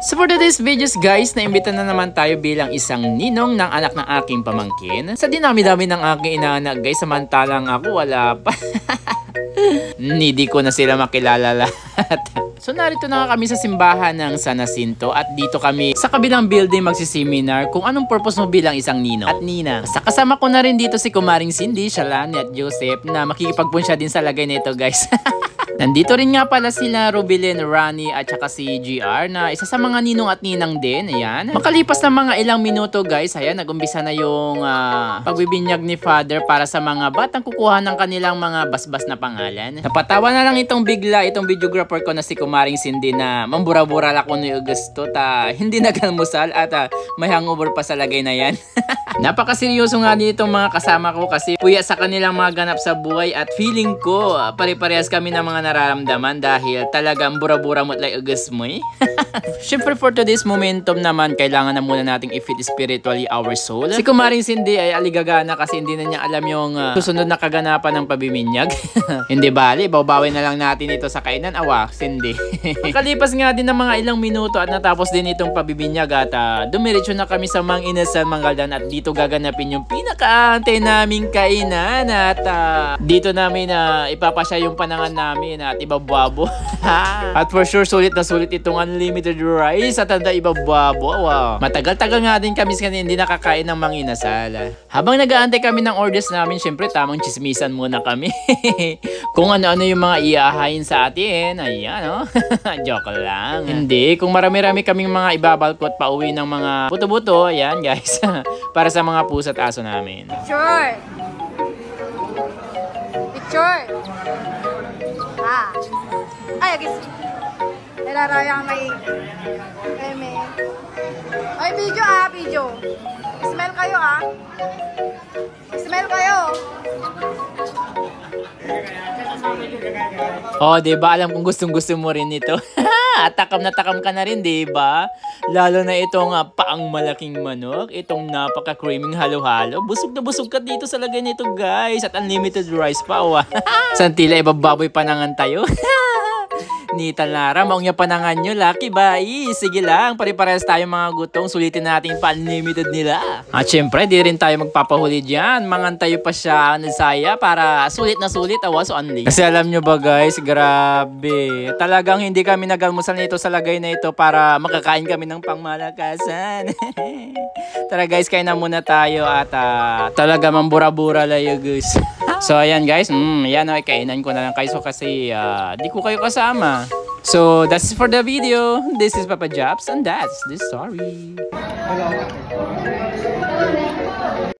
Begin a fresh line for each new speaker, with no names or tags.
So for today's videos guys, naimbita na naman tayo bilang isang ninong ng anak ng aking pamangkin. Sa dinami-dami ng aking inaanak guys, samantalang ako wala pa. Hindi ko na sila makilala lahat. So narito na kami sa simbahan ng San Jacinto at dito kami sa kabilang building magsiseminar kung anong purpose mo bilang isang ninong at nina. Sa kasama ko na rin dito si Kumaring Cindy, Shalani at Joseph na makikipagpunsya din sa lagay nito guys. Nandito rin nga pala sila Rubilin, Rani at saka si GR na isa sa mga ninong at ninang din. Ayan. Makalipas na mga ilang minuto guys, ayan, nag-umpisa na yung pagbibinyag ni Father para sa mga batang kukuha ng kanilang mga basbas na pangalan. Napatawa na lang itong bigla, itong videographer ko na si Kumaring Cindy na mambura-bura ako ni Augusto hindi nagalmusal at may hangover pa sa lagay na yan. Napakaseryoso nga ditong mga kasama ko kasi puya sa kanilang mga ganap sa buhay at feeling ko pare-parehas kami ng mga nararamdaman dahil talagang bura-bura mo like August mo eh. Siyempre for today's momentum naman, kailangan na muna nating i-feed spiritually our soul. Si Kumaring Cindy ay aligagana kasi hindi na niya alam yung susunod na kaganapan ng pabiminyag. Hindi bali, bawbawin na lang natin ito sa kainan. Awa, Cindy. Makalipas nga din ng mga ilang minuto at natapos din itong pabiminyag at dumiretso na kami sa Mang Inasal Mangaldan at dito gaganapin yung pinaka-ante naming kainan at dito namin ipapasya yung panangan namin at ibabwabo. At for sure sulit na sulit itong unlimited rice at ibabwabo. Wow. Matagal-tagal nga din kami kasi hindi nakakain ng Mang Inasal. Habang nag-aantay kami ng orders namin, syempre tamang chismisan muna kami. Kung ano-ano yung mga iaahayin sa atin. Ayan oh. Joke lang. Hindi, kung marami-rami kaming mga ibabalkot pa uwi ng mga buto-buto, ayan guys. Para sa mga puso at aso namin.
Picture! Picture! Ay, agis. Nalarayang may eme. Ay, video video. Smell kayo Smell kayo.
Oh, diba? Alam kong gustong-gusto mo rin ito. Takam na takam ka na rin, diba? Lalo na itong paang malaking manok, itong napaka-creaming halo-halo. Busog na busog ka dito sa lagay nito, guys. At unlimited rice pa, Santila, ibababoy panangan tayo. Nita Lara, maong niya panangan nyo, lucky bye. Sige lang, pare-parehas tayo mga gutong, sulitin natin pa-unlimited nila. At syempre, di rin tayo magpapahuli dyan. Mangantayo pa siya ng saya para sulit na sulit, so unli. Kasi alam nyo ba guys, grabe. Talagang hindi kami nagalmusal nito sa lagay na ito para makakain kami ng pangmalakasan. Tara guys, kain na muna tayo at talaga mambura-bura layo guys. So ayan guys, yan kainan ko na lang kayo kasi di ko kayo kasama. So that's it for the video. This is Papa Jobs and that's the story.